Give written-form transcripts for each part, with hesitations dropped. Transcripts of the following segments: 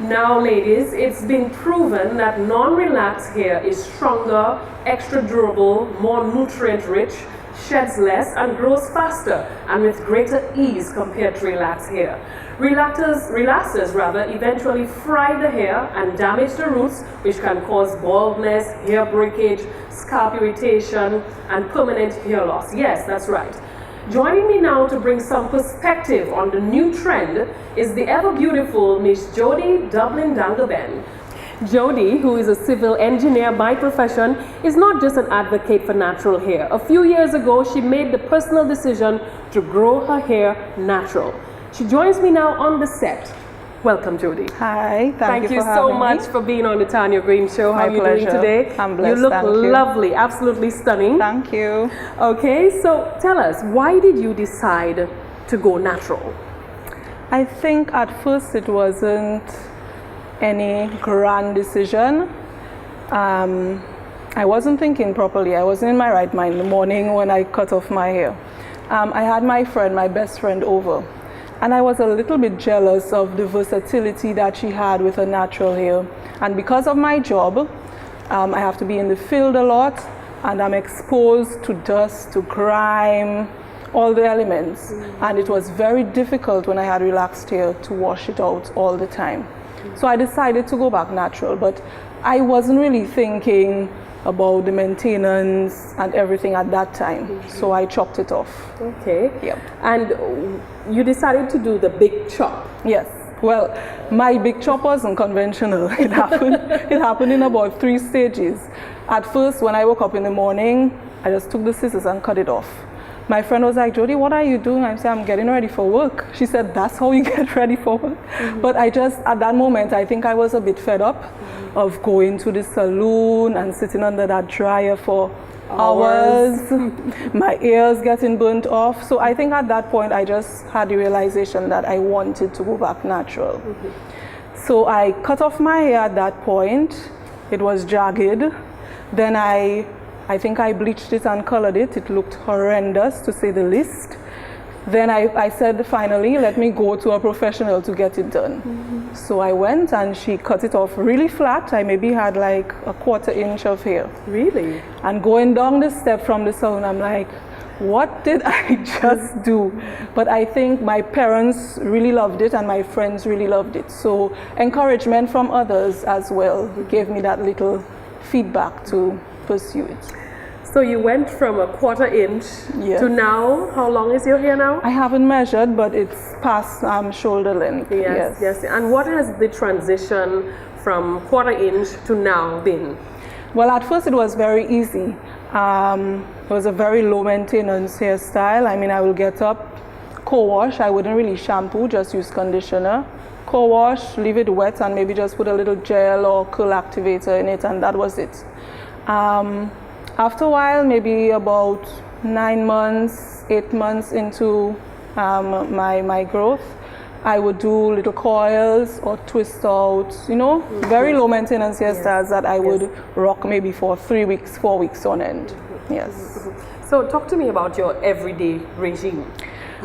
Now, ladies, it's been proven that non-relaxed hair is stronger, extra durable, more nutrient-rich, sheds less, and grows faster and with greater ease compared to relaxed hair. Relaxers eventually fry the hair and damage the roots, which can cause baldness, hair breakage, scalp irritation, and permanent hair loss. Yes, that's right. Joining me now to bring some perspective on the new trend is the ever beautiful Miss Jodie Dublin Dangaben. Jodie, who is a civil engineer by profession, is not just an advocate for natural hair. A few years ago, she made the personal decision to grow her hair natural. She joins me now on the set. Welcome, Jodie. Hi, thank you for so much for being on the Tarnia Green Show. How are you doing today? I'm blessed. You look lovely, absolutely stunning. Thank you. Okay, so tell us, why did you decide to go natural? I think at first it wasn't any grand decision. I wasn't thinking properly. I wasn't in my right mind in the morning when I cut off my hair. I had my best friend over. And I was a little bit jealous of the versatility that she had with her natural hair. And because of my job, I have to be in the field a lot, and I'm exposed to dust, to grime, all the elements. And it was very difficult when I had relaxed hair to wash it out all the time. So I decided to go back natural, but I wasn't really thinking about the maintenance and everything at that time. So I chopped it off. Okay. Yep. And you decided to do the big chop. Yes. Well, my big chop wasn't conventional. It happened in about 3 stages. At first, when I woke up in the morning, I just took the scissors and cut it off. My friend was like, Jodie, what are you doing? I said, I'm getting ready for work. She said, that's how you get ready for work? But at that moment, I think I was a bit fed up of going to the salon and sitting under that dryer for hours. My ears getting burnt off. So I think at that point, I just had the realization that I wanted to go back natural. So I cut off my hair at that point. It was jagged. Then I think I bleached it and colored it. It looked horrendous, to say the least. Then I said, finally, let me go to a professional to get it done. So I went and she cut it off really flat. I maybe had like a 1/4 inch of hair. Really? And going down the step from the salon, I'm like, what did I just do? But I think my parents really loved it and my friends really loved it. So encouragement from others as well gave me that little feedback to pursue it. So you went from a 1/4 inch to now, how long is your hair now? I haven't measured, but it's past shoulder length. Yes. And what has the transition from 1/4 inch to now been? Well, at first it was very easy. It was a very low maintenance hairstyle. I mean, I will get up, co-wash. I wouldn't really shampoo, just use conditioner. Co-wash, leave it wet, and maybe just put a little gel or curl activator in it, and that was it. After a while, maybe about 9 months, 8 months into my growth, I would do little coils or twist out, very low maintenance hairstyles that I would rock maybe for 3 weeks, 4 weeks on end. Yes. So talk to me about your everyday regime.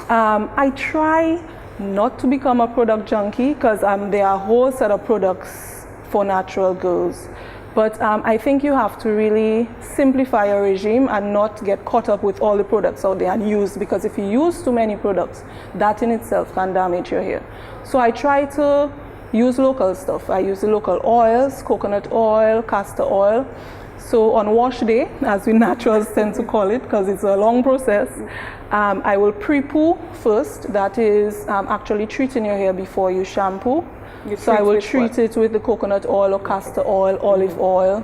I try not to become a product junkie because there are a whole set of products for natural girls. But I think you have to really simplify your regime and not get caught up with all the products out there and use, because if you use too many products, that in itself can damage your hair. So I try to use local stuff. I use the local oils, coconut oil, castor oil. So on wash day, as we naturals tend to call it, because it's a long process, I will pre-poo first. That is actually treating your hair before you shampoo. So I will treat it with the coconut oil or castor oil, olive oil,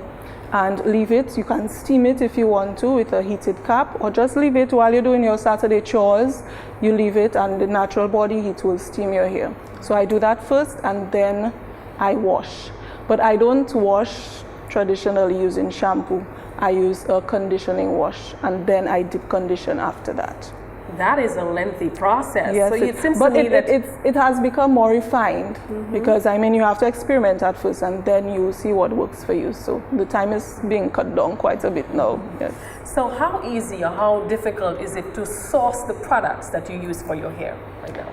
and leave it. You can steam it if you want to with a heated cap, or just leave it while you're doing your Saturday chores. You leave it and the natural body heat will steam your hair. So I do that first and then I wash. But I don't wash traditionally using shampoo. I use a conditioning wash and then I deep condition after that. That is a lengthy process. Yes, so it seems to me that it has become more refined because I mean you have to experiment at first and then you see what works for you. So the time is being cut down quite a bit now. Yes. So how easy or how difficult is it to source the products that you use for your hair right now?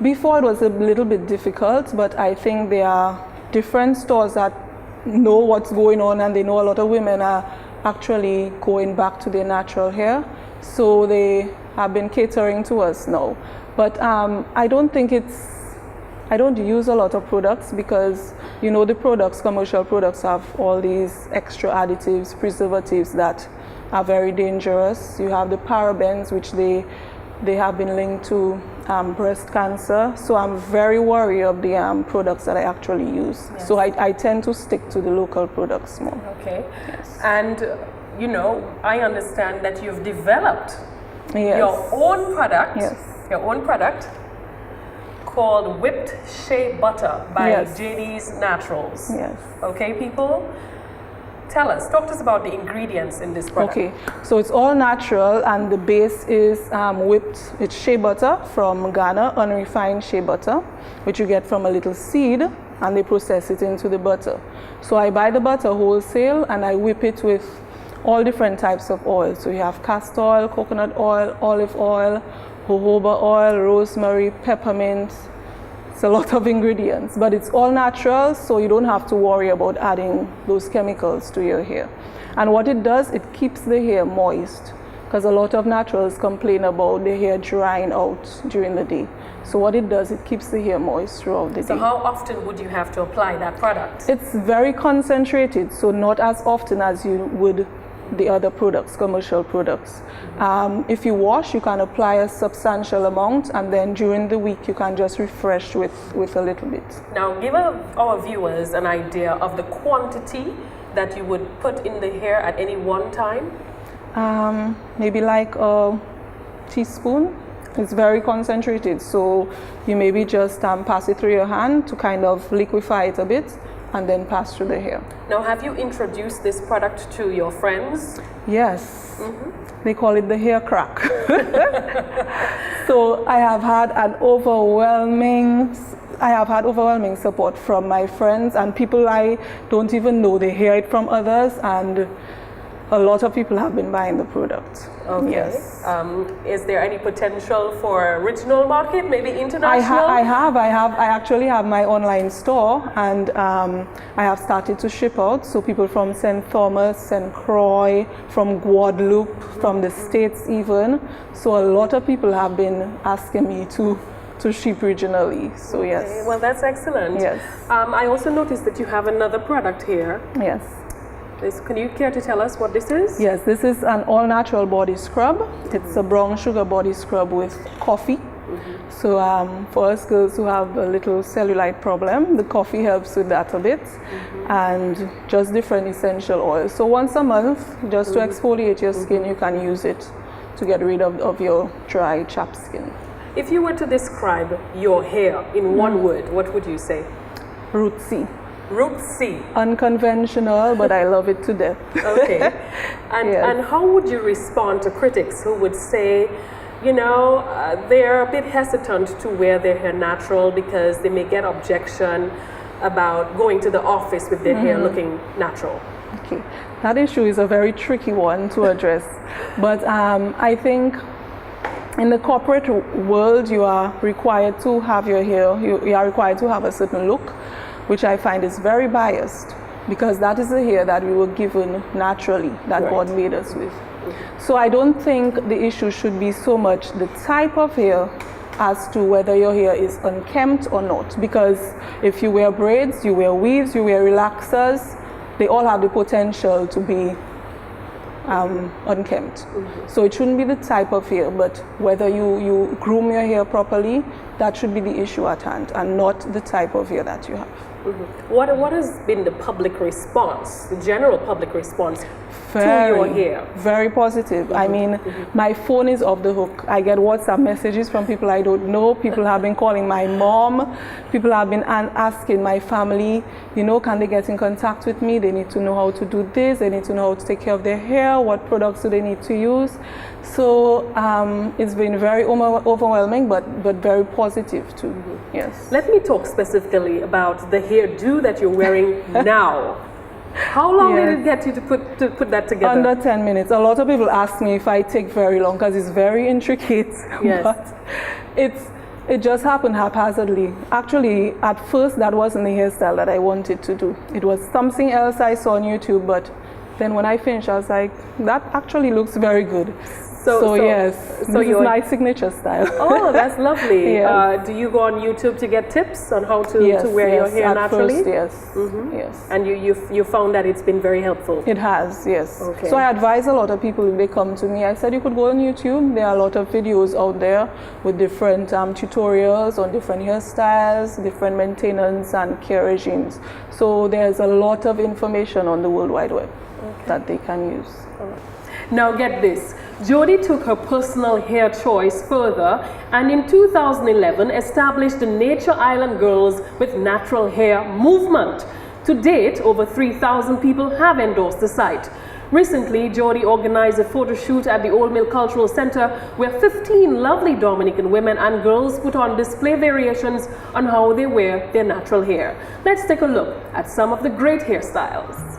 Before it was a little bit difficult, but I think they are different stores that know what's going on, and they know a lot of women are actually going back to their natural hair. So they have been catering to us now. But I don't use a lot of products because, you know, the products, commercial products, have all these extra additives, preservatives that are very dangerous. You have the parabens, which they have been linked to breast cancer. So I'm very worried of the products that I actually use. Yes. So I tend to stick to the local products more. Okay. Yes. And, you know, I understand that you've developed yes. your own product. Yes. Your own product called Whipped Shea Butter by yes. Jodie's Naturals. Yes. Okay, people? Talk to us about the ingredients in this product. Okay, so it's all natural, and the base is it's shea butter from Ghana, unrefined shea butter, which you get from a little seed, and they process it into the butter. So I buy the butter wholesale, and I whip it with all different types of oil. So you have castor oil, coconut oil, olive oil, jojoba oil, rosemary, peppermint. It's a lot of ingredients, but it's all natural, so you don't have to worry about adding those chemicals to your hair. And what it does, it keeps the hair moist, because a lot of naturals complain about the hair drying out during the day. So what it does, it keeps the hair moist throughout the day. So how often would you have to apply that product? It's very concentrated, so not as often as you would the other products, commercial products. If you wash, you can apply a substantial amount, and then during the week you can just refresh with a little bit. Now give our viewers an idea of the quantity that you would put in the hair at any one time. Maybe like a teaspoon. It's very concentrated, so you maybe just pass it through your hand to kind of liquefy it a bit, and then pass through the hair. Now, have you introduced this product to your friends? Yes. They call it the hair crack. So I have had overwhelming support from my friends and people I don't even know. They hear it from others, and a lot of people have been buying the product. Okay. Yes. Is there any potential for regional market, maybe international? I actually have my online store, and I have started to ship out. So people from St. Thomas, St. Croix, from Guadeloupe, from the States even. So a lot of people have been asking me to ship regionally. So yes. Okay, well, that's excellent. Yes. I also noticed that you have another product here. Yes. Can you care to tell us what this is? Yes, this is an all-natural body scrub. It's a brown sugar body scrub with coffee. So for us girls who have a little cellulite problem, the coffee helps with that a bit, and just different essential oils. So once a month, just to exfoliate your skin, you can use it to get rid of your dry, chapped skin. If you were to describe your hair in one word, what would you say? Rootsy. Rootsy. Unconventional, but I love it to death. Okay. And, yes. And how would you respond to critics who would say, you know, they're a bit hesitant to wear their hair natural because they may get objection about going to the office with their hair looking natural? Okay. That issue is a very tricky one to address. But I think in the corporate world, you are required to have your hair, you are required to have a certain look, which I find is very biased, because that is the hair that we were given naturally, that God made us with. So I don't think the issue should be so much the type of hair as to whether your hair is unkempt or not, because if you wear braids, you wear weaves, you wear relaxers, they all have the potential to be unkempt. So it shouldn't be the type of hair, but whether you groom your hair properly, that should be the issue at hand, and not the type of hair that you have. What has been the public response, the general public response to your hair? Very positive. I mean, my phone is off the hook. I get WhatsApp messages from people I don't know. People have been calling my mom. People have been asking my family, you know, can they get in contact with me? They need to know how to do this. They need to know how to take care of their hair. What products do they need to use? So it's been very overwhelming, but very positive too. Yes. Let me talk specifically about the hairdo that you're wearing now. How long did it get you to put that together? Under 10 minutes. A lot of people ask me if I take very long, because it's very intricate. Yes. But It just happened haphazardly. Actually, at first, that wasn't the hairstyle that I wanted to do. It was something else I saw on YouTube, but then when I finished, I was like, that actually looks very good. So yes, this is my signature style. Oh, that's lovely. Yes. Do you go on YouTube to get tips on how to wear your hair at naturally? First, yes. Yes. And you found that it's been very helpful? It has, yes. Okay. So I advise a lot of people if they come to me. I said you could go on YouTube. There are a lot of videos out there with different tutorials on different hairstyles, different maintenance and care regimes. So there's a lot of information on the World Wide Web that they can use. Now get this, Jodie took her personal hair choice further and in 2011 established the Nature Island Girls with Natural Hair movement. To date, over 3,000 people have endorsed the site. Recently, Jodie organized a photo shoot at the Old Mill Cultural Center where 15 lovely Dominican women and girls put on display variations on how they wear their natural hair. Let's take a look at some of the great hairstyles.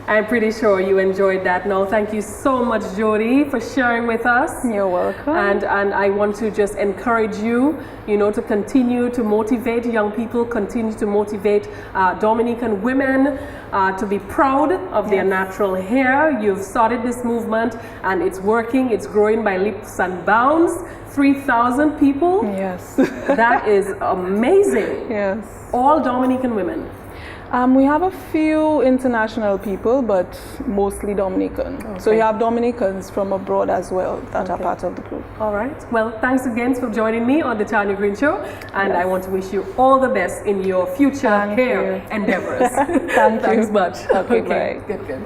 I'm pretty sure you enjoyed that. Now, thank you so much, Jodie, for sharing with us. You're welcome. And I want to just encourage you, to continue to motivate young people, continue to motivate Dominican women to be proud of their natural hair. You've started this movement and it's working. It's growing by leaps and bounds. 3,000 people. Yes. That is amazing. Yes. All Dominican women. We have a few international people, but mostly Dominican. Okay. So you have Dominicans from abroad as well that are part of the group. All right. Well, thanks again for joining me on the Tarnia Green Show. And I want to wish you all the best in your future hair endeavors. Thanks much. Okay, bye. Good.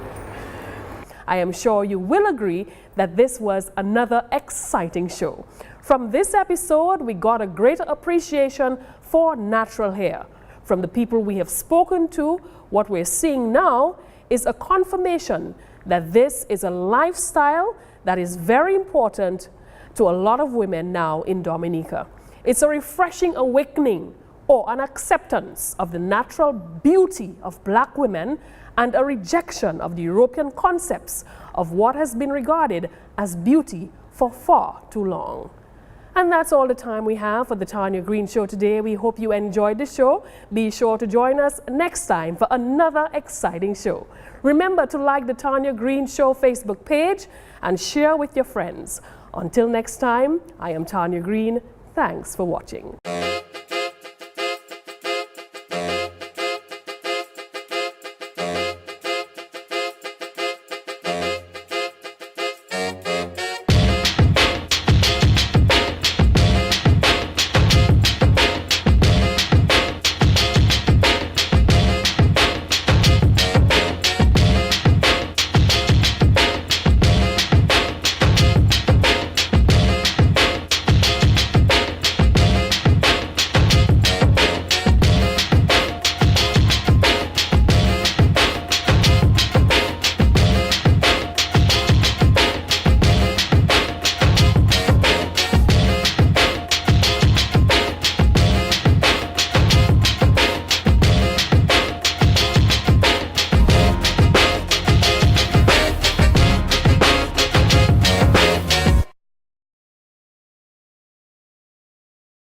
I am sure you will agree that this was another exciting show. From this episode, we got a greater appreciation for natural hair. From the people we have spoken to, what we're seeing now is a confirmation that this is a lifestyle that is very important to a lot of women now in Dominica. It's a refreshing awakening or an acceptance of the natural beauty of black women and a rejection of the European concepts of what has been regarded as beauty for far too long. And that's all the time we have for the Tarnia Green Show today. We hope you enjoyed the show. Be sure to join us next time for another exciting show. Remember to like the Tarnia Green Show Facebook page and share with your friends. Until next time, I am Tarnia Green. Thanks for watching.